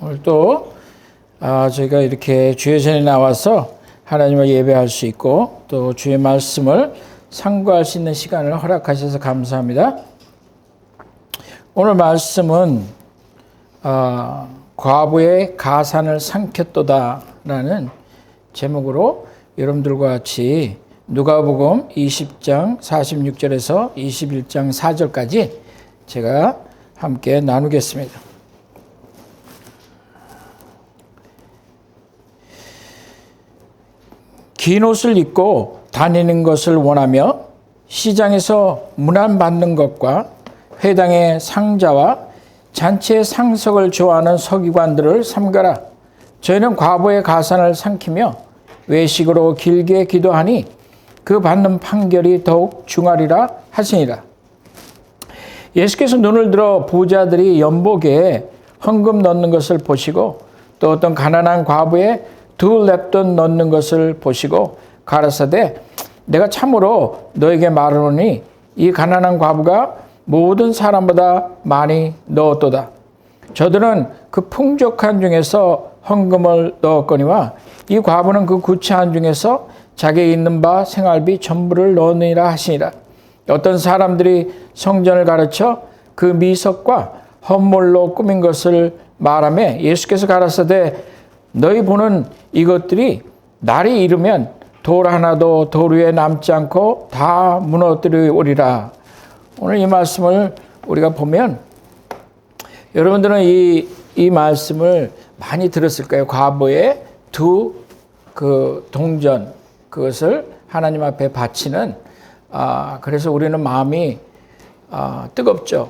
오늘 또 저희가 이렇게 주의 전에 나와서 하나님을 예배할 수 있고 또 주의 말씀을 상고할 수 있는 시간을 허락하셔서 감사합니다. 오늘 말씀은 과부의 가산을 삼켰도다라는 제목으로 여러분들과 같이 누가복음 20장 46절에서 21장 4절까지 제가 함께 나누겠습니다. 긴 옷을 입고 다니는 것을 원하며 시장에서 문안받는 것과 회당의 상자와 잔치의 상석을 좋아하는 서기관들을 삼가라. 저희는 과부의 가산을 삼키며 외식으로 길게 기도하니 그 받는 판결이 더욱 중하리라 하시니라. 예수께서 눈을 들어 부자들이 연복에 헌금 넣는 것을 보시고 또 어떤 가난한 과부의 두 렙돈 넣는 것을 보시고 가라사대 내가 참으로 너에게 말하노니 이 가난한 과부가 모든 사람보다 많이 넣었도다. 저들은 그 풍족한 중에서 헌금을 넣었거니와 이 과부는 그 구차한 중에서 자기에 있는 바 생활비 전부를 넣으니라 하시니라. 어떤 사람들이 성전을 가르쳐 그 미석과 헌물로 꾸민 것을 말하며 예수께서 가라사대 너희 보는 이것들이 날이 이르면 돌 하나도 돌 위에 남지 않고 다 무너뜨리오리라. 오늘 이 말씀을 우리가 보면 여러분들은 이 말씀을 많이 들었을 거예요. 과부의 두 동전 그것을 하나님 앞에 바치는 그래서 우리는 마음이 뜨겁죠.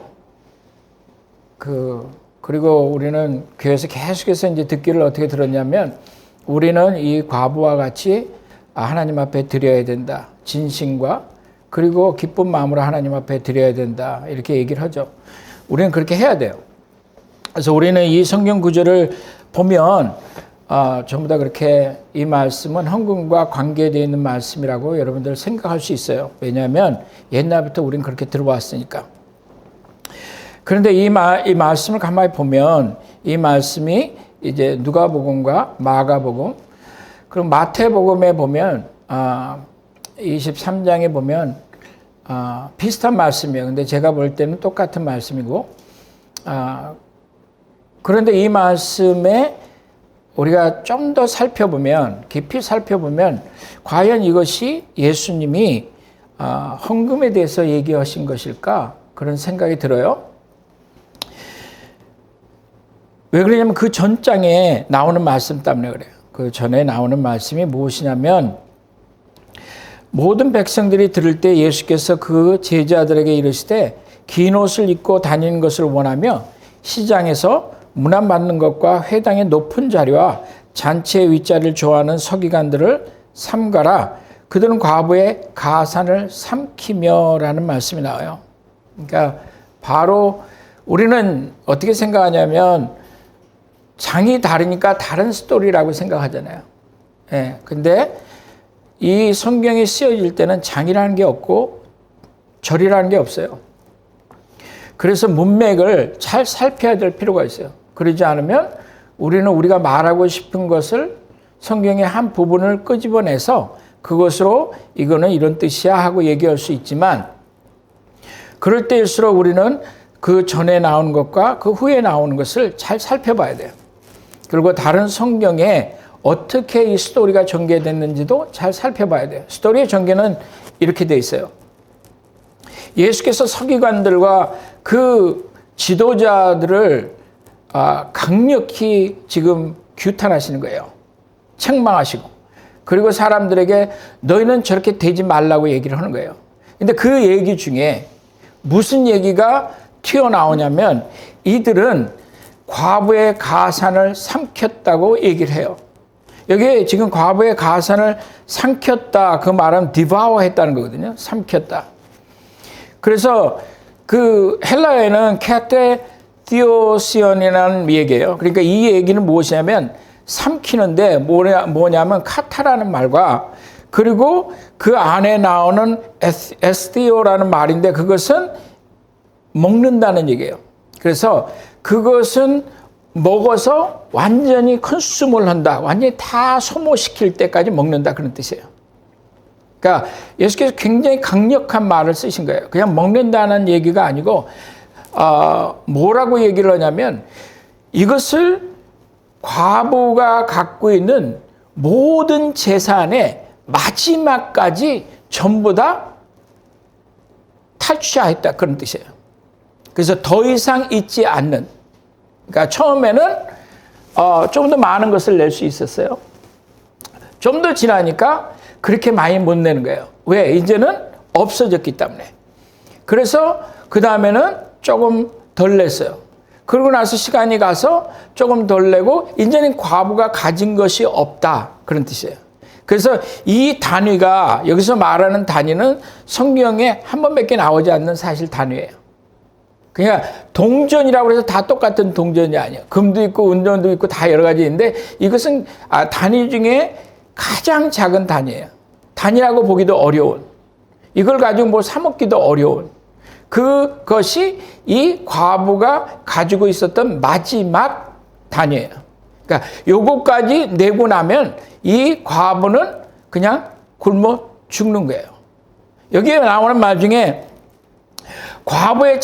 그리고 우리는 교회에서 계속해서 이제 듣기를 어떻게 들었냐면 우리는 이 과부와 같이 하나님 앞에 드려야 된다. 진심과 그리고 기쁜 마음으로 하나님 앞에 드려야 된다. 이렇게 얘기를 하죠. 우리는 그렇게 해야 돼요. 그래서 우리는 이 성경 구절을 보면 전부 다 그렇게 이 말씀은 헌금과 관계되어 있는 말씀이라고 여러분들 생각할 수 있어요. 왜냐하면 옛날부터 우리는 그렇게 들어왔으니까. 그런데 이 말씀을 가만히 보면 이 말씀이 이제 누가복음과 마가복음 그리고 마태복음에 보면 23장에 보면 비슷한 말씀이에요. 근데 제가 볼 때는 똑같은 말씀이고 그런데 이 말씀에 우리가 좀 더 살펴보면 깊이 살펴보면 과연 이것이 예수님이 헌금에 대해서 얘기하신 것일까 그런 생각이 들어요. 왜 그러냐면 그 전장에 나오는 말씀 때문에 그래요. 그 전에 나오는 말씀이 무엇이냐면 모든 백성들이 들을 때 예수께서 그 제자들에게 이르시되 긴 옷을 입고 다니는 것을 원하며 시장에서 문안받는 것과 회당의 높은 자리와 잔치의 윗자리를 좋아하는 서기관들을 삼가라. 그들은 과부의 가산을 삼키며라는 말씀이 나와요. 그러니까 바로 우리는 어떻게 생각하냐면 장이 다르니까 다른 스토리라고 생각하잖아요. 예. 근데 이 성경이 쓰여질 때는 장이라는 게 없고 절이라는 게 없어요. 그래서 문맥을 잘 살펴야 될 필요가 있어요. 그러지 않으면 우리는 우리가 말하고 싶은 것을 성경의 한 부분을 끄집어내서 그것으로 이거는 이런 뜻이야 하고 얘기할 수 있지만 그럴 때일수록 우리는 그 전에 나온 것과 그 후에 나오는 것을 잘 살펴봐야 돼요. 그리고 다른 성경에 어떻게 이 스토리가 전개됐는지도 잘 살펴봐야 돼요. 스토리의 전개는 이렇게 돼 있어요. 예수께서 서기관들과 그 지도자들을 강력히 지금 규탄하시는 거예요. 책망하시고. 그리고 사람들에게 너희는 저렇게 되지 말라고 얘기를 하는 거예요. 근데 그 얘기 중에 무슨 얘기가 튀어나오냐면 이들은 과부의 가산을 삼켰다고 얘기를 해요. 여기 지금 과부의 가산을 삼켰다 그 말은 디바워 했다는 거거든요. 삼켰다. 그래서 그 헬라어에는 카테티오시언이라는 얘기예요. 그러니까 이 얘기는 무엇이냐면 삼키는데 뭐냐면 카타라는 말과 그리고 그 안에 나오는 에스티오라는 말인데 그것은 먹는다는 얘기예요. 그래서 그것은 먹어서 완전히 컨슈머를 한다. 완전히 다 소모시킬 때까지 먹는다. 그런 뜻이에요. 그러니까 예수께서 굉장히 강력한 말을 쓰신 거예요. 그냥 먹는다는 얘기가 아니고 뭐라고 얘기를 하냐면 이것을 과부가 갖고 있는 모든 재산의 마지막까지 전부 다 탈취하였다. 그런 뜻이에요. 그래서 더 이상 있지 않는. 그러니까 처음에는 좀 더 많은 것을 낼 수 있었어요. 좀 더 지나니까 그렇게 많이 못 내는 거예요. 왜? 이제는 없어졌기 때문에. 그래서 그 다음에는 조금 덜 냈어요. 그러고 나서 시간이 가서 조금 덜 내고 이제는 과부가 가진 것이 없다. 그런 뜻이에요. 그래서 이 단위가 여기서 말하는 단위는 성경에 한 번밖에 나오지 않는 사실 단위예요. 그러니까 동전이라고 해서 다 똑같은 동전이 아니에요. 금도 있고 은전도 있고 다 여러 가지 있는데 이것은 단위 중에 가장 작은 단위예요. 단위라고 보기도 어려운. 이걸 가지고 뭘 사 먹기도 어려운. 그것이 이 과부가 가지고 있었던 마지막 단위예요. 그러니까 요거까지 내고 나면 이 과부는 그냥 굶어 죽는 거예요. 여기에 나오는 말 중에 과부의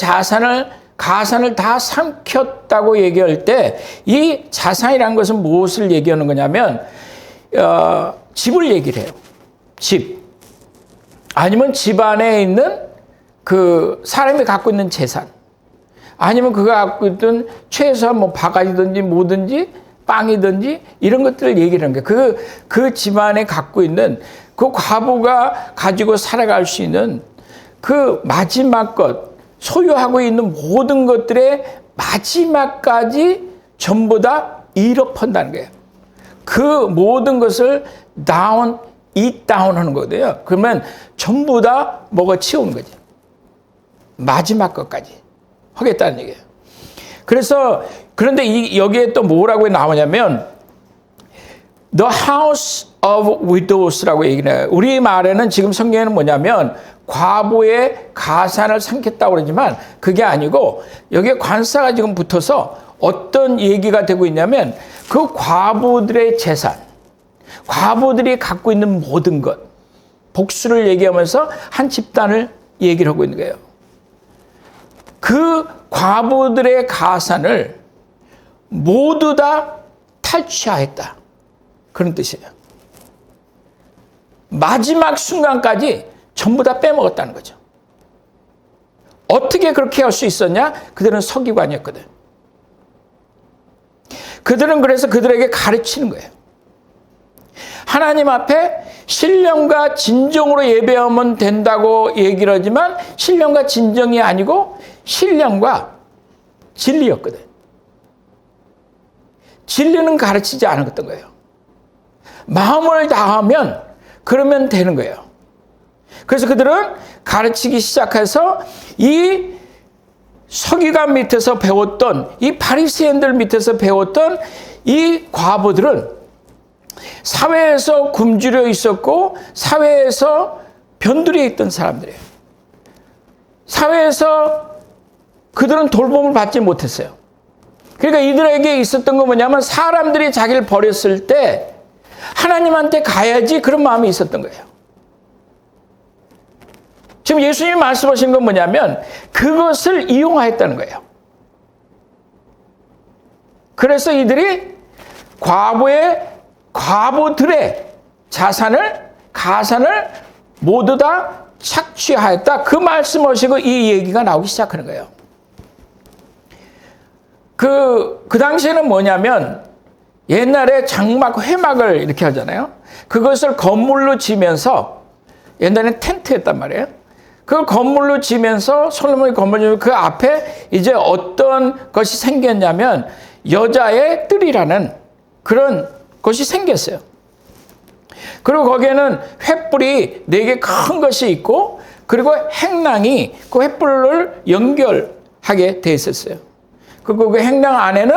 가산을 다 삼켰다고 얘기할 때 이 자산이라는 것은 무엇을 얘기하는 거냐면 집을 얘기를 해요. 집. 아니면 집 안에 있는 그 사람이 갖고 있는 재산. 아니면 그가 갖고 있던 최소한 뭐 바가지든지 뭐든지 빵이든지 이런 것들을 얘기를 하는 거예요. 그 집안에 갖고 있는 그 과부가 가지고 살아갈 수 있는 그 마지막 것, 소유하고 있는 모든 것들의 마지막까지 전부 다 잃어펀다는 거예요. 그 모든 것을 eat down 하는 거거든요. 그러면 전부 다 먹어치우는 거지. 마지막 것까지 하겠다는 얘기예요. 그래서 그런데 여기에 또 뭐라고 나오냐면 The House of Widows라고 얘기를 해요. 우리 말에는 지금 성경에는 뭐냐면 과부의 가산을 삼켰다고 그러지만 그게 아니고 여기에 관사가 지금 붙어서 어떤 얘기가 되고 있냐면 그 과부들의 재산, 과부들이 갖고 있는 모든 것, 복수를 얘기하면서 한 집단을 얘기를 하고 있는 거예요. 그 과부들의 가산을 모두 다 탈취하였다. 그런 뜻이에요. 마지막 순간까지 전부 다 빼먹었다는 거죠. 어떻게 그렇게 할 수 있었냐? 그들은 서기관이었거든. 그들은 그래서 그들에게 가르치는 거예요. 하나님 앞에 신령과 진정으로 예배하면 된다고 얘기를 하지만 신령과 진정이 아니고 신령과 진리였거든. 진리는 가르치지 않았던 거예요. 마음을 다하면 그러면 되는 거예요. 그래서 그들은 가르치기 시작해서 이 서기관 밑에서 배웠던 이 바리새인들 밑에서 배웠던 이 과부들은 사회에서 굶주려 있었고 사회에서 변두리에 있던 사람들이에요. 사회에서 그들은 돌봄을 받지 못했어요. 그러니까 이들에게 있었던 건 뭐냐면 사람들이 자기를 버렸을 때 하나님한테 가야지 그런 마음이 있었던 거예요. 지금 예수님이 말씀하신 건 뭐냐면 그것을 이용하였다는 거예요. 그래서 이들이 과부들의 가산을 모두 다 착취하였다. 그 말씀하시고 이 얘기가 나오기 시작하는 거예요. 그 당시에는 뭐냐면 옛날에 장막, 회막을 이렇게 하잖아요. 그것을 건물로 지면서 옛날에는 텐트였단 말이에요. 그 건물로 지면서 솔로몬이 건물로 그 앞에 이제 어떤 것이 생겼냐면 여자의 뜰이라는 그런 것이 생겼어요. 그리고 거기에는 횃불이 4개 큰 것이 있고 그리고 행랑이 그 횃불을 연결하게 돼 있었어요. 그리고 그 행랑 안에는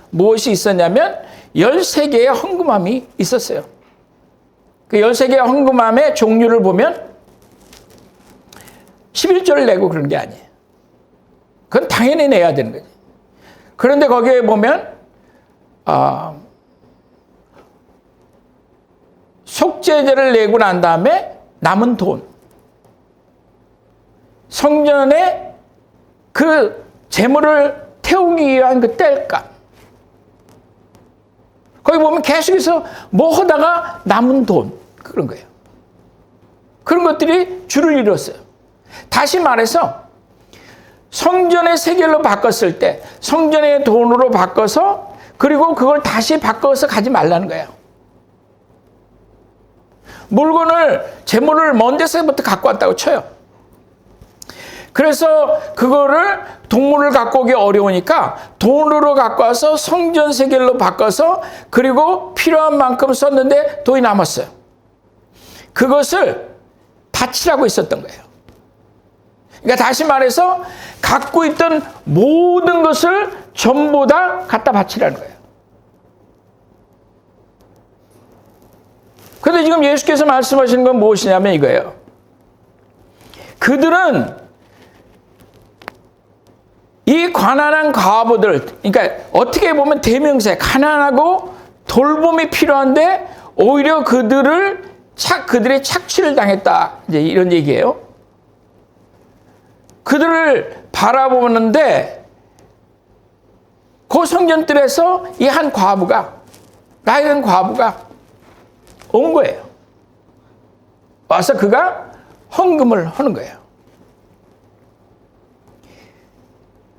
무엇이 있었냐면 13개의 헌금함이 있었어요. 그 13개의 헌금함의 종류를 보면 11조를 내고 그런 게 아니에요. 그건 당연히 내야 되는 거지. 그런데 거기에 보면 속죄제를 내고 난 다음에 남은 돈, 성전에 그 재물을 태우기 위한 그 땔감, 거기 보면 계속해서 뭐 하다가 남은 돈, 그런 거예요. 그런 것들이 주를 이뤘어요. 다시 말해서 성전의 세겔로 바꿨을 때 성전의 돈으로 바꿔서 그리고 그걸 다시 바꿔서 가지 말라는 거예요. 물건을, 재물을 먼 데서부터 갖고 왔다고 쳐요. 그래서 그거를 동물을 갖고 오기 어려우니까 돈으로 갖고 와서 성전 세겔로 바꿔서 그리고 필요한 만큼 썼는데 돈이 남았어요. 그것을 바치라고 있었던 거예요. 그러니까 다시 말해서 갖고 있던 모든 것을 전부 다 갖다 바치라는 거예요. 그런데 지금 예수께서 말씀하시는 건 무엇이냐면 이거예요. 그들은 이 가난한 과부들, 그러니까 어떻게 보면 대명사에 가난하고 돌봄이 필요한데 오히려 그들의 착취를 당했다. 이제 이런 얘기예요. 그들을 바라보는데 그 성전뜰에서 이 한 과부가, 나이든 과부가 온 거예요. 와서 그가 헌금을 하는 거예요.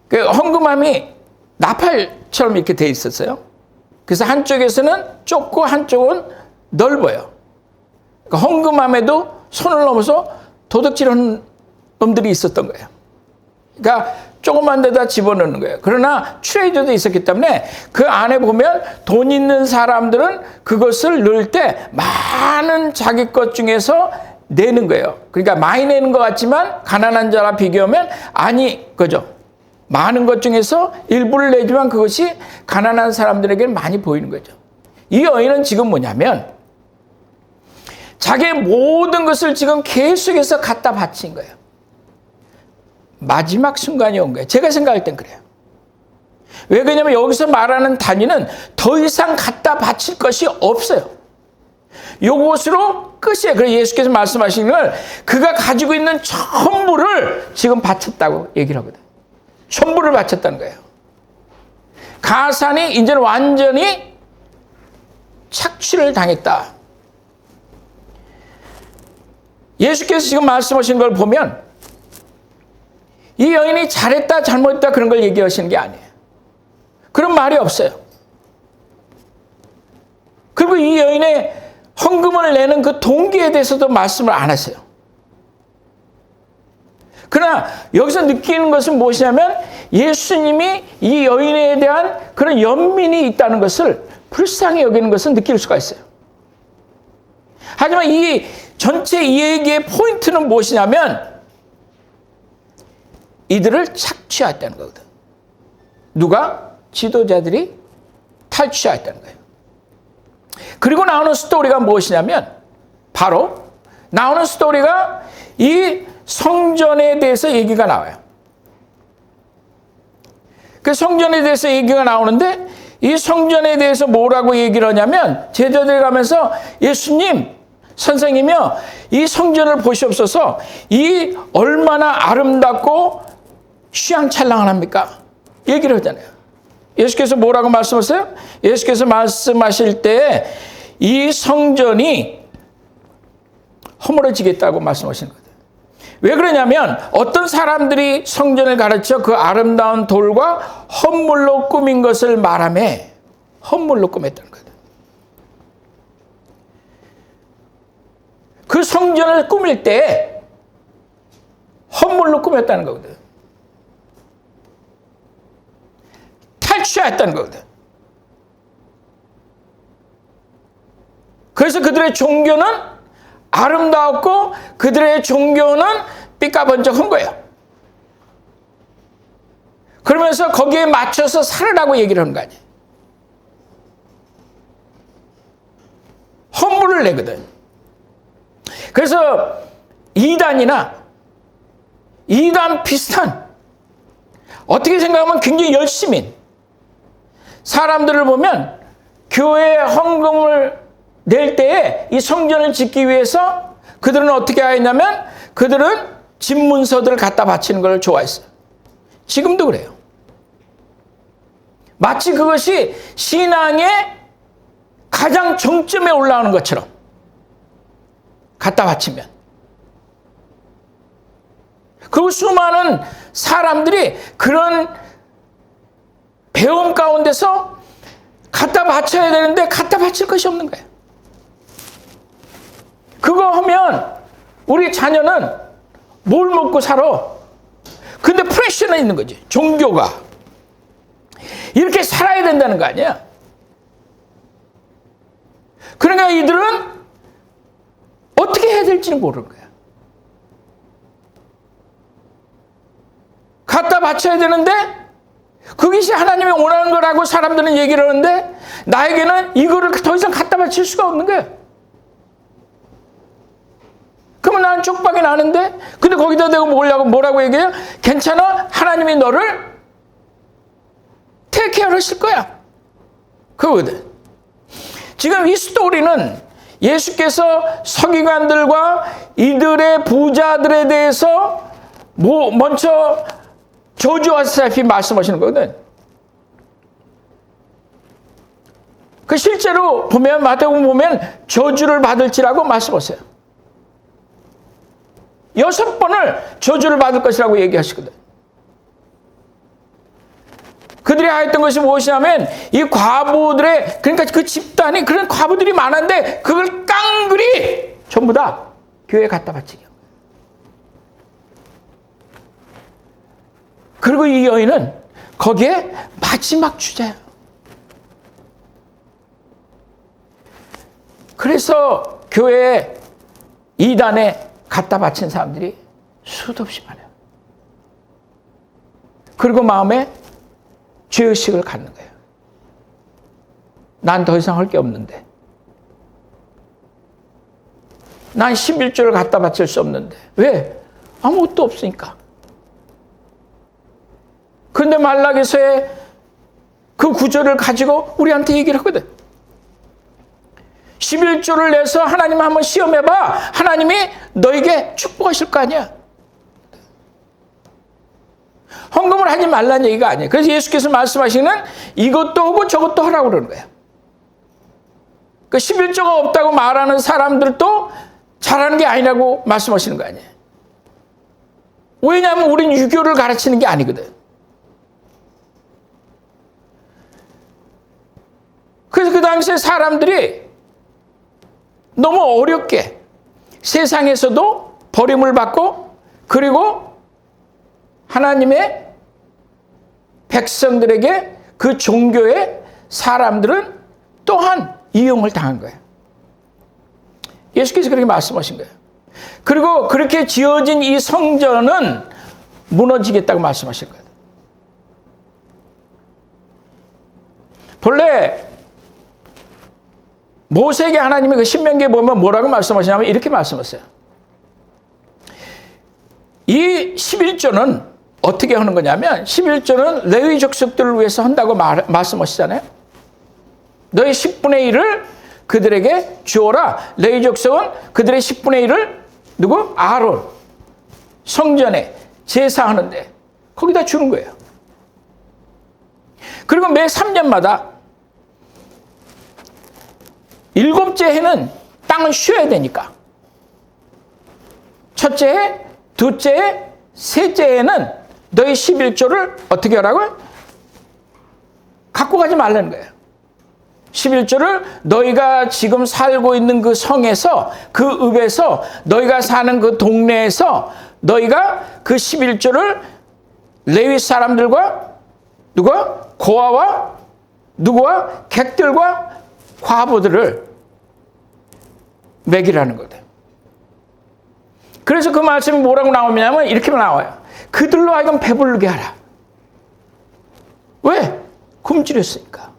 그 헌금함이 나팔처럼 이렇게 돼 있었어요. 그래서 한쪽에서는 좁고 한쪽은 넓어요. 그 헌금함에도 손을 넘어서 도둑질하는 놈들이 있었던 거예요. 그러니까 조그만 데다 집어넣는 거예요. 그러나 트레이저도 있었기 때문에 그 안에 보면 돈 있는 사람들은 그것을 넣을 때 많은 자기 것 중에서 내는 거예요. 그러니까 많이 내는 것 같지만 가난한 자와 비교하면 아니 그죠. 많은 것 중에서 일부를 내지만 그것이 가난한 사람들에게는 많이 보이는 거죠. 이 여인은 지금 뭐냐면 자기의 모든 것을 지금 계속해서 갖다 바친 거예요. 마지막 순간이 온 거예요. 제가 생각할 땐 그래요. 왜 그러냐면 여기서 말하는 단위는 더 이상 갖다 바칠 것이 없어요. 요것으로 끝이에요. 그래서 예수께서 말씀하시는 걸 그가 가지고 있는 전부를 지금 바쳤다고 얘기를 하거든요. 전부를 바쳤다는 거예요. 가산이 이제는 완전히 착취를 당했다. 예수께서 지금 말씀하신 걸 보면 이 여인이 잘했다 잘못했다 그런 걸 얘기하시는 게 아니에요. 그런 말이 없어요. 그리고 이 여인의 헌금을 내는 그 동기에 대해서도 말씀을 안 하세요. 그러나 여기서 느끼는 것은 무엇이냐면 예수님이 이 여인에 대한 그런 연민이 있다는 것을 불쌍히 여기는 것은 느낄 수가 있어요. 하지만 이 전체 이 얘기의 포인트는 무엇이냐면 이들을 착취했다는 거거든. 누가? 지도자들이 탈취했다는 거예요. 그리고 나오는 스토리가 무엇이냐면 바로 나오는 스토리가 이 성전에 대해서 얘기가 나와요. 그 성전에 대해서 얘기가 나오는데 이 성전에 대해서 뭐라고 얘기를 하냐면 제자들이 가면서 예수님, 선생님이요, 이 성전을 보시옵소서. 이 얼마나 아름답고 휘황찬란합니까? 얘기를 하잖아요. 예수께서 뭐라고 말씀하세요? 예수께서 말씀하실 때 이 성전이 허물어지겠다고 말씀하시는 거예요. 왜 그러냐면 어떤 사람들이 성전을 가르쳐 그 아름다운 돌과 헌물로 꾸민 것을 말하며 헌물로 꾸몄다는 거예요. 그 성전을 꾸밀 때 헌물로 꾸몄다는 거거든. 탈취했다는 거거든. 그래서 그들의 종교는 아름다웠고 그들의 종교는 삐까번쩍한 거예요. 그러면서 거기에 맞춰서 살으라고 얘기를 하는 거 아니에요. 헌물을 내거든. 그래서 이단이나 이단 비슷한 어떻게 생각하면 굉장히 열심인 사람들을 보면 교회 헌금을 낼 때에 이 성전을 짓기 위해서 그들은 어떻게 하였냐면 그들은 집문서들을 갖다 바치는 걸 좋아했어요. 지금도 그래요. 마치 그것이 신앙의 가장 정점에 올라오는 것처럼 갖다 바치면. 그리고 수많은 사람들이 그런 배움 가운데서 갖다 바쳐야 되는데 갖다 바칠 것이 없는 거예요. 그거 하면 우리 자녀는 뭘 먹고 살아? 근데 프레셔는 있는 거지. 종교가. 이렇게 살아야 된다는 거 아니야? 그러니까 이들은 어떻게 해야 될지는 모르는 거야. 갖다 바쳐야 되는데 그것이 하나님이 원하는 거라고 사람들은 얘기를 하는데 나에게는 이거를 더 이상 갖다 바칠 수가 없는 거야. 그러면 나는 쪽박이 나는데 근데 거기다 대고 뭐라고 얘기해요? 괜찮아? 하나님이 너를 테이크케어 하실 거야. 그거거든. 지금 이 스토리는 예수께서 서기관들과 이들의 부자들에 대해서 먼저 저주하시다시피 말씀하시는 거거든. 그 실제로 보면 마태복음 보면 저주를 받을지라고 말씀하세요. 6번을 저주를 받을 것이라고 얘기하시거든. 그들이 하였던 것이 무엇이냐면 이 과부들의 그러니까 그 집단이 그런 과부들이 많은데 그걸 깡그리 전부 다 교회에 갖다 바치게. 그리고 이 여인은 거기에 마지막 주자예요. 그래서 교회에 이단에 갖다 바친 사람들이 수도 없이 많아요. 그리고 마음에 죄의식을 갖는 거예요. 난 더 이상 할 게 없는데. 난 11조를 갖다 바칠 수 없는데. 왜? 아무것도 없으니까. 그런데 말라기서의 그 구절을 가지고 우리한테 얘기를 하거든. 11조를 내서 하나님 한번 시험해봐. 하나님이 너에게 축복하실 거 아니야. 헌금을 하지 말라는 얘기가 아니에요. 그래서 예수께서 말씀하시는 이것도 하고 저것도 하라고 그러는 거예요. 그 11조가 없다고 말하는 사람들도 잘하는 게 아니라고 말씀하시는 거 아니에요. 왜냐하면 우리는 유교를 가르치는 게 아니거든. 그래서 그 당시에 사람들이 너무 어렵게 세상에서도 버림을 받고 그리고 하나님의 백성들에게 그 종교의 사람들은 또한 이용을 당한 거예요. 예수께서 그렇게 말씀하신 거예요. 그리고 그렇게 지어진 이 성전은 무너지겠다고 말씀하신 거예요. 본래 모세에게 하나님이 그 신명기에 보면 뭐라고 말씀하시냐면 이렇게 말씀하세요. 이 11조는 어떻게 하는 거냐면 11조는 레위 족속들을 위해서 한다고 말씀하시잖아요. 너의 10분의 1을 그들에게 주어라. 레위 족속은 그들의 10분의 1을 누구? 아론. 성전에 제사하는데 거기다 주는 거예요. 그리고 매 3년마다 7째 해는 땅을 쉬어야 되니까 첫째 해, 둘째 해, 셋째 해는 너희 11조를 어떻게 하라고요? 갖고 가지 말라는 거예요. 11조를 너희가 지금 살고 있는 그 성에서 그 읍에서 너희가 사는 그 동네에서 너희가 그 11조를 레위 사람들과 누가? 고아와 누구와? 객들과 과부들을 먹이라는 거다. 그래서 그 말씀이 뭐라고 나오냐면 이렇게 나와요. 그들로 하여금 배부르게 하라. 왜? 굶주렸으니까.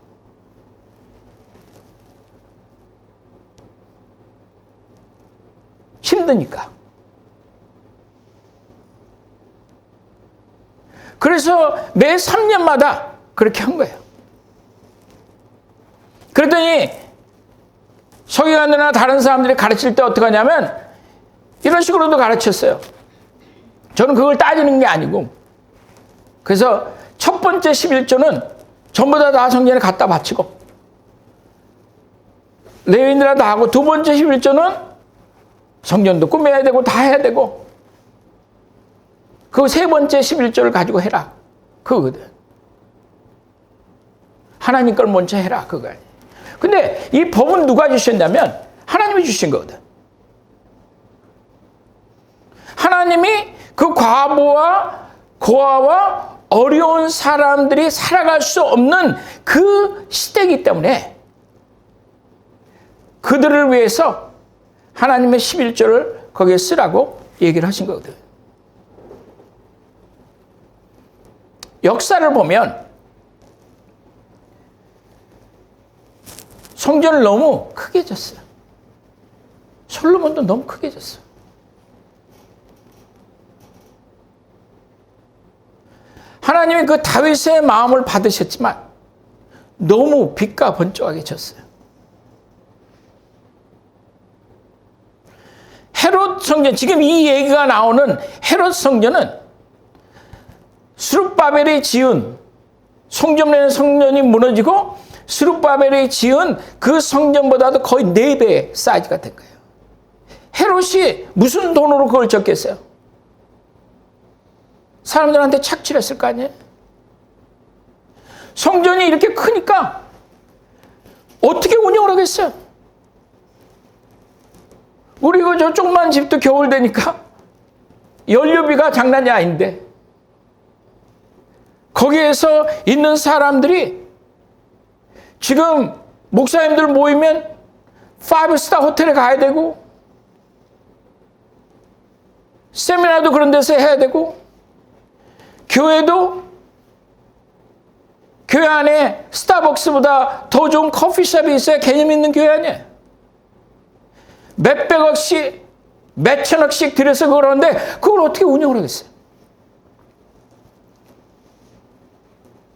힘드니까. 그래서 매 3년마다 그렇게 한 거예요. 그랬더니 서기관들이나 다른 사람들이 가르칠 때 어떻게 하냐면 이런 식으로도 가르쳤어요. 저는 그걸 따지는 게 아니고, 그래서 첫 번째 11조는 전부 다 성전에 갖다 바치고 레위인들한테 다 하고, 두 번째 11조는 성전도 꾸며야 되고 다 해야 되고, 그 세 번째 11조를 가지고 해라, 그거거든. 하나님 걸 먼저 해라, 그거. 근데 이 법은 누가 주셨냐면 하나님이 주신 거거든. 하나님이 그 과부와 고아와 어려운 사람들이 살아갈 수 없는 그 시대이기 때문에 그들을 위해서 하나님의 11조를 거기에 쓰라고 얘기를 하신 거거든. 역사를 보면 성전을 너무 크게 졌어요. 솔로몬도 너무 크게 졌어요. 하나님이 그 다윗의 마음을 받으셨지만 너무 빛과 번쩍하게 졌어요. 헤롯 성전, 지금 이 얘기가 나오는 헤롯 성전은 스룹바벨이 지은, 성전에는 성전이 무너지고 스룹바벨이 지은 그 성전보다도 거의 4배 사이즈가 된 거예요. 헤롯이 무슨 돈으로 그걸 졌겠어요? 사람들한테 착취했을 거 아니에요? 성전이 이렇게 크니까 어떻게 운영을 하겠어요? 우리 저 조그만 집도 겨울 되니까 연료비가 장난이 아닌데, 거기에서 있는 사람들이 지금 목사님들 모이면 5스타 호텔에 가야 되고, 세미나도 그런 데서 해야 되고, 교회도 교회 안에 스타벅스보다 더 좋은 커피숍이 있어야 개념 있는 교회 아니에요. 몇백억씩, 몇천억씩 들여서 그러는데 그걸 어떻게 운영을 하겠어요?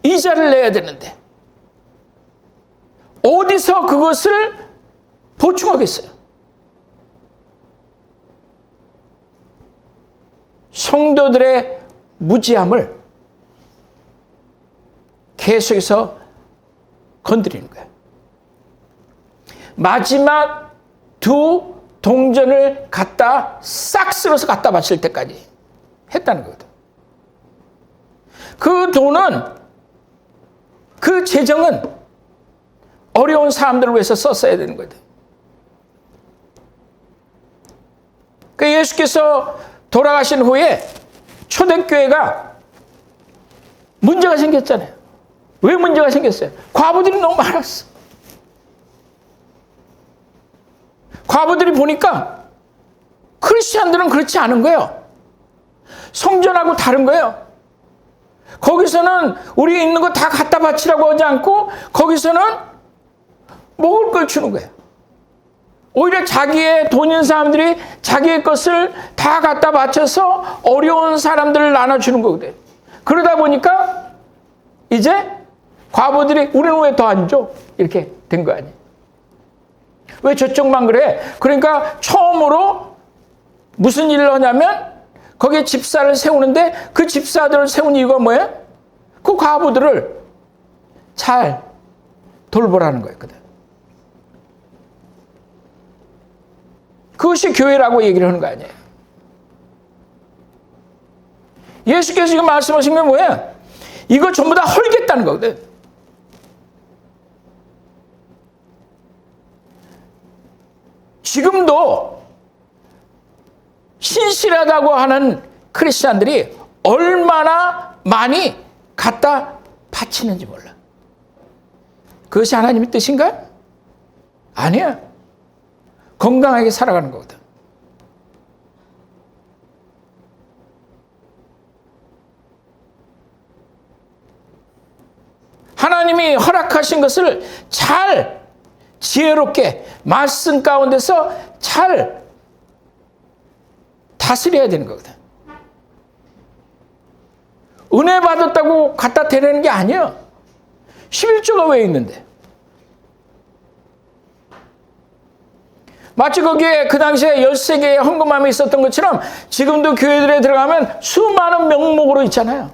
이자를 내야 되는데 어디서 그것을 보충하겠어요? 성도들의 무지함을 계속해서 건드리는 거예요. 마지막 두 동전을 갖다 싹 쓸어서 갖다 바칠 때까지 했다는 거거든. 그 돈은, 그 재정은 어려운 사람들을 위해서 썼어야 되는 거거든. 그 예수께서 돌아가신 후에 초대교회가 문제가 생겼잖아요. 왜 문제가 생겼어요? 과부들이 너무 많았어. 과부들이 보니까 크리스찬들은 그렇지 않은 거예요. 성전하고 다른 거예요. 거기서는 우리 있는 거 다 갖다 바치라고 하지 않고 거기서는 먹을 걸 주는 거예요. 오히려 자기의 돈 있는 사람들이 자기의 것을 다 갖다 바쳐서 어려운 사람들을 나눠주는 거거든요. 그러다 보니까 이제 과부들이 우리는 왜 더 안 줘? 이렇게 된 거 아니에요. 왜 저쪽만 그래? 그러니까 처음으로 무슨 일을 하냐면 거기에 집사를 세우는데 그 집사들을 세운 이유가 뭐예요? 그 과부들을 잘 돌보라는 거였거든. 그것이 교회라고 얘기를 하는 거 아니에요. 예수께서 지금 말씀하신 게 뭐예요? 이거 전부 다 헐겠다는 거거든. 지금도 신실하다고 하는 크리스찬들이 얼마나 많이 갖다 바치는지 몰라. 그것이 하나님의 뜻인가? 아니야. 건강하게 살아가는 거거든. 하나님이 허락하신 것을 잘 지혜롭게 말씀 가운데서 잘 다스려야 되는 거거든. 은혜 받았다고 갖다 대라는 게 아니야. 11조가 왜 있는데? 마치 거기에 그 당시에 13개의 헌금함이 있었던 것처럼 지금도 교회들에 들어가면 수많은 명목으로 있잖아요.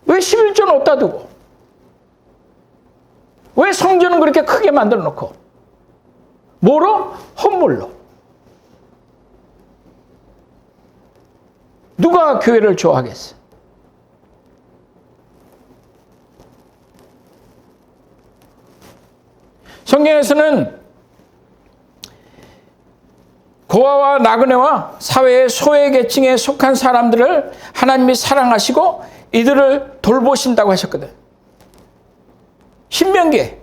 왜 11조는 어디다 두고? 왜 성전은 그렇게 크게 만들어 놓고? 뭐로? 헌물로. 누가 교회를 좋아하겠어? 성경에서는 고아와 나그네와 사회의 소외 계층에 속한 사람들을 하나님이 사랑하시고 이들을 돌보신다고 하셨거든. 신명기에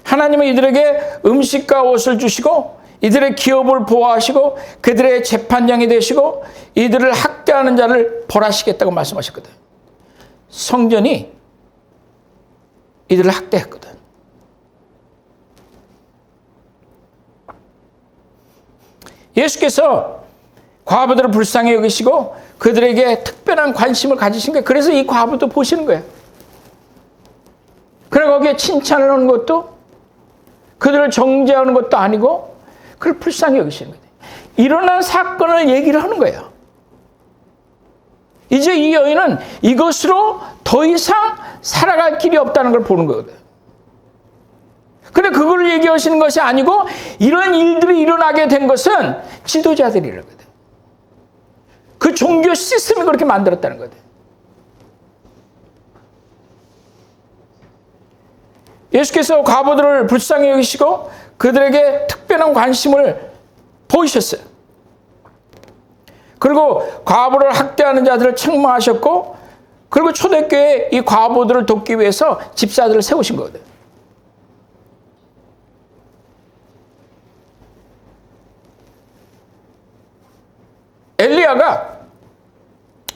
하나님은 이들에게 음식과 옷을 주시고 이들의 기업을 보호하시고 그들의 재판장이 되시고 이들을 학대하는 자를 벌하시겠다고 말씀하셨거든. 성전이 이들을 학대했거든. 예수께서 과부들을 불쌍히 여기시고 그들에게 특별한 관심을 가지신 거예요. 그래서 이 과부도 보시는 거예요. 그래 거기에 칭찬을 하는 것도 그들을 정죄하는 것도 아니고 그걸 불쌍히 여기시는 거예요. 일어난 사건을 얘기를 하는 거예요. 이제 이 여인은 이것으로 더 이상 살아갈 길이 없다는 걸 보는 거거든. 근데 그걸 얘기하시는 것이 아니고 이런 일들이 일어나게 된 것은 지도자들이라거든. 그 종교 시스템이 그렇게 만들었다는 거거든. 예수께서 과부들을 불쌍히 여기시고 그들에게 특별한 관심을 보이셨어요. 그리고 과부를 학대하는 자들을 책망하셨고 그리고 초대교회에 이 과부들을 돕기 위해서 집사들을 세우신 거거든. 엘리야가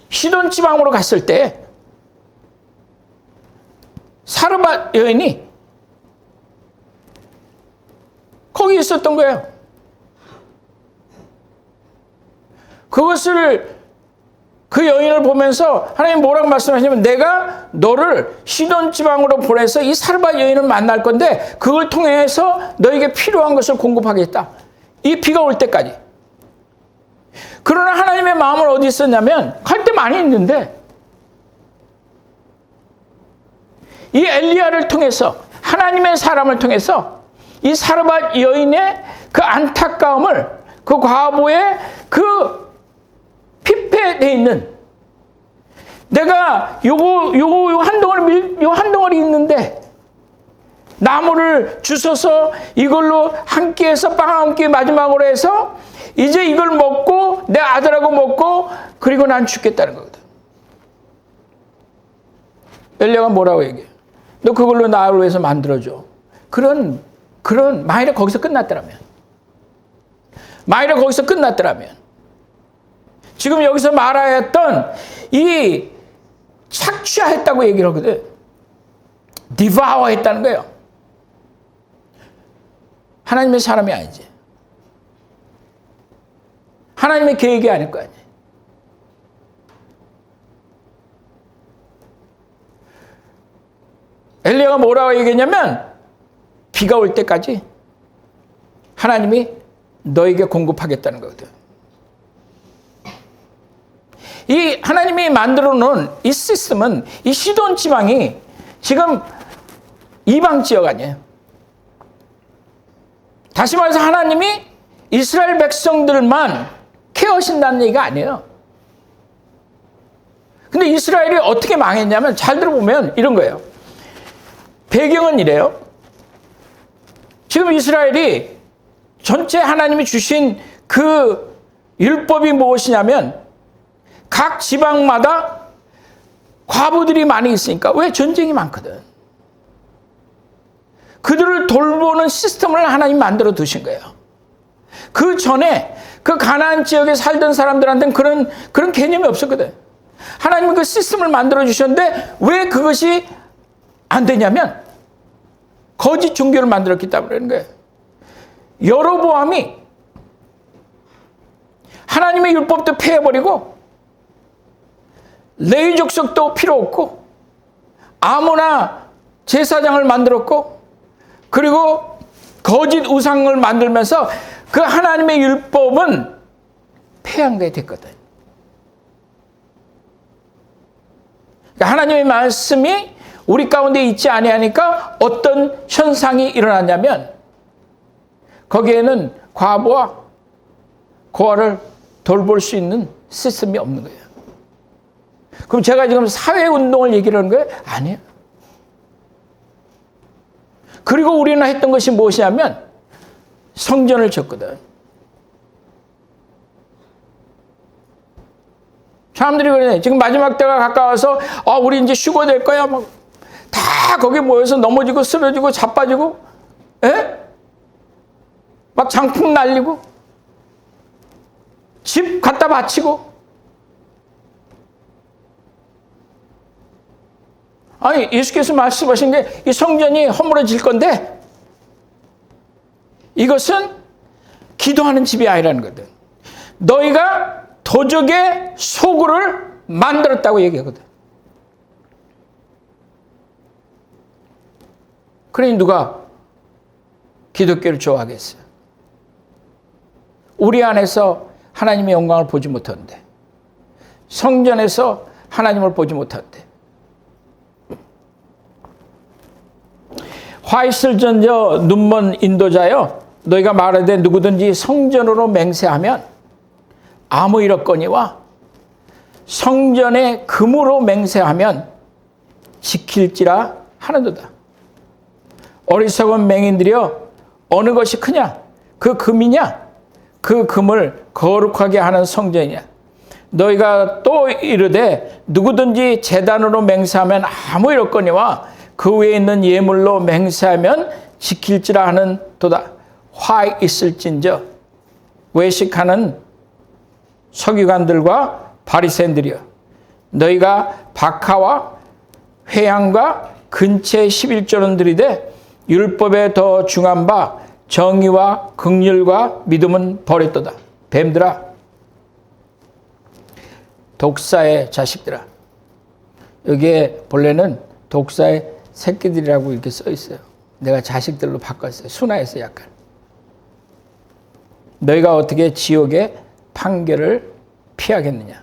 시돈 지방으로 갔을 때 사르밧 여인이 거기 있었던 거예요. 그것을 그 여인을 보면서 하나님 뭐라고 말씀하시냐면 내가 너를 시돈 지방으로 보내서 이 사르밧 여인을 만날 건데 그걸 통해서 너에게 필요한 것을 공급하겠다. 이 비가 올 때까지. 그러나 하나님의 마음은 어디 있었냐면 갈 데 많이 있는데 이 엘리야를 통해서 하나님의 사람을 통해서 이 사르밧 여인의 그 안타까움을 그 과부의 그 피폐되어 있는 내가 요 한 덩어리 있는데 나무를 주셔서 이걸로 한 끼에서 빵 한 끼 마지막으로 해서 이제 이걸 먹고 내 아들하고 먹고 그리고 난 죽겠다는 거거든. 엘리야가 뭐라고 얘기해? 너 그걸로 나를 위해서 만들어줘. 그런 만일에 거기서 끝났더라면 지금 여기서 말해야 했던 이 착취했다고 얘기를 하거든. 디바워 했다는 거예요. 하나님의 사람이 아니지. 하나님의 계획이 아닐 거 아니에요. 엘리야가 뭐라고 얘기했냐면 비가 올 때까지 하나님이 너에게 공급하겠다는 거거든. 이 하나님이 만들어 놓은 이 시스템은 이 시돈 지방이 지금 이방 지역 아니에요. 다시 말해서 하나님이 이스라엘 백성들만 케어하신다는 얘기가 아니에요. 근데 이스라엘이 어떻게 망했냐면 잘 들어보면 이런 거예요. 배경은 이래요. 지금 이스라엘이 전체 하나님이 주신 그 율법이 무엇이냐면 각 지방마다 과부들이 많이 있으니까 왜 전쟁이 많거든. 그들을 돌보는 시스템을 하나님 만들어 두신 거예요. 그 전에 그 가나안 지역에 살던 사람들한테는 그런 개념이 없었거든. 하나님은 그 시스템을 만들어 주셨는데 왜 그것이 안 되냐면 거짓 종교를 만들었기 때문에 그런 거예요. 여로보암이 하나님의 율법도 폐해버리고 레위 족속도 필요 없고 아무나 제사장을 만들었고 그리고 거짓 우상을 만들면서 그 하나님의 율법은 폐양돼 됐거든. 그러니까 하나님의 말씀이 우리 가운데 있지 아니하니까 어떤 현상이 일어났냐면 거기에는 과부와 고아를 돌볼 수 있는 시스템이 없는 거예요. 그럼 제가 지금 사회운동을 얘기를 하는 거예요? 아니에요. 그리고 우리는 했던 것이 무엇이냐면 성전을 졌거든. 사람들이 그래. 지금 마지막 때가 가까워서 우리 이제 쉬고 될 거야. 막 다 거기 모여서 넘어지고 쓰러지고 자빠지고, 에? 막 장풍 날리고 집 갖다 바치고. 아니, 예수께서 말씀하신 게 이 성전이 허물어질 건데 이것은 기도하는 집이 아니라는 거거든. 너희가 도적의 소굴을 만들었다고 얘기하거든. 그러니 누가 기독교를 좋아하겠어요? 우리 안에서 하나님의 영광을 보지 못하는데, 성전에서 하나님을 보지 못하는데, 화이슬전저 눈먼 인도자여, 너희가 말하되 누구든지 성전으로 맹세하면 아무 일 없거니와 성전의 금으로 맹세하면 지킬지라 하는도다. 어리석은 맹인들이여, 어느 것이 크냐? 그 금이냐? 그 금을 거룩하게 하는 성전이냐? 너희가 또 이르되 누구든지 제단으로 맹세하면 아무 일 없거니와 그 외에 있는 예물로 맹세하면 지킬지라 하는 도다. 화 있을진저 외식하는 서기관들과 바리새인들이여, 너희가 박하와 회향과 근체 11조는 들이되 율법에 더 중한 바 정의와 긍휼과 믿음은 버렸도다. 뱀들아, 독사의 자식들아. 여기에 본래는 독사의 새끼들이라고 이렇게 써 있어요. 내가 자식들로 바꿨어요. 순화했어요, 약간. 너희가 어떻게 지옥의 판결을 피하겠느냐?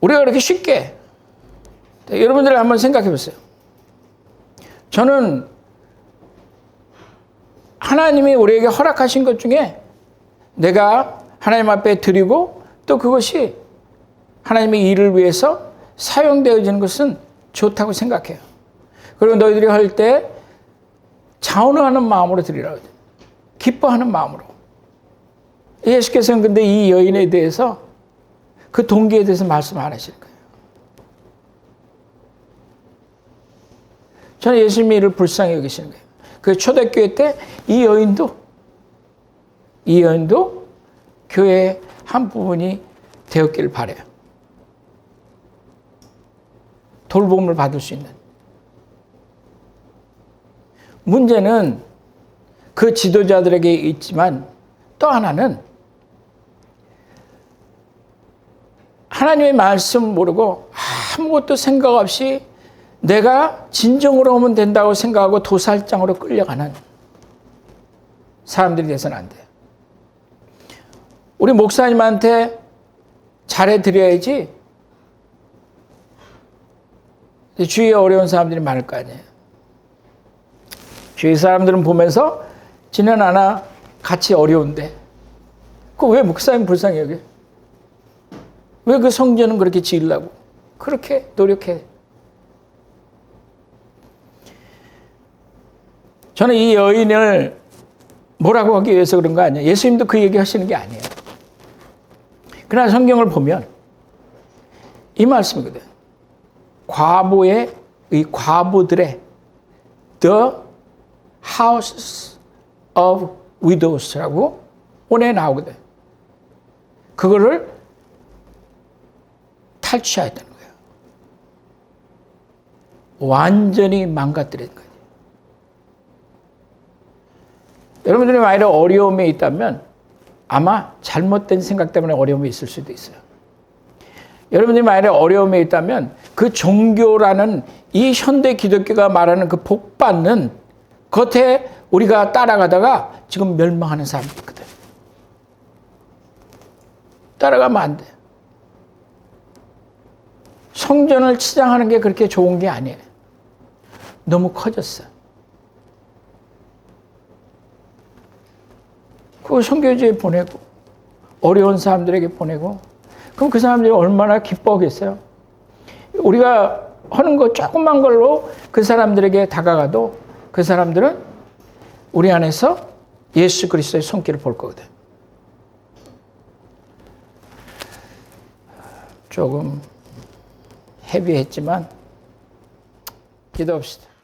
우리가 그렇게 쉽게, 여러분들 한번 생각해 보세요. 저는 하나님이 우리에게 허락하신 것 중에 내가 하나님 앞에 드리고 또 그것이 하나님의 일을 위해서 사용되어지는 것은 좋다고 생각해요. 그리고 너희들이 할 때 자원하는 마음으로 드리라고 해요. 기뻐하는 마음으로. 예수께서는 근데 이 여인에 대해서 그 동기에 대해서 말씀 안 하실 거예요. 저는 예수님의 일을 불쌍히 여기시는 거예요. 그 초대교회 때 이 여인도 교회의 한 부분이 되었기를 바라요. 돌봄을 받을 수 있는. 문제는 그 지도자들에게 있지만 또 하나는 하나님의 말씀 모르고 아무것도 생각 없이 내가 진정으로 하면 된다고 생각하고 도살장으로 끌려가는 사람들이 돼서는 안 돼요. 우리 목사님한테 잘해드려야지 주위에 어려운 사람들이 많을 거 아니에요. 주위 사람들은 보면서 지는 않아 같이 어려운데 그 왜 목사님 불쌍해 여기? 왜 그 성전은 그렇게 지으려고 그렇게 노력해? 저는 이 여인을 뭐라고 하기 위해서 그런 거 아니에요. 예수님도 그 얘기 하시는 게 아니에요. 그러나 성경을 보면 이 말씀이거든. 이 과부들의 The House of Widows라고 오늘 나오거든. 그거를 탈취해야 되는 거예요. 완전히 망가뜨리는 거예요. 여러분들이 만약에 어려움에 있다면 아마 잘못된 생각 때문에 어려움이 있을 수도 있어요. 여러분들이 만약에 어려움에 있다면 그 종교라는 이 현대 기독교가 말하는 그 복받는 겉에 우리가 따라가다가 지금 멸망하는 사람이 있거든. 따라가면 안 돼. 성전을 치장하는 게 그렇게 좋은 게 아니에요. 너무 커졌어. 그 선교지에 보내고 어려운 사람들에게 보내고 그럼 그 사람들이 얼마나 기뻐하겠어요. 우리가 하는 거 조그만 걸로 그 사람들에게 다가가도 그 사람들은 우리 안에서 예수 그리스도의 손길을 볼 거거든. 조금 헤비했지만 기도합시다.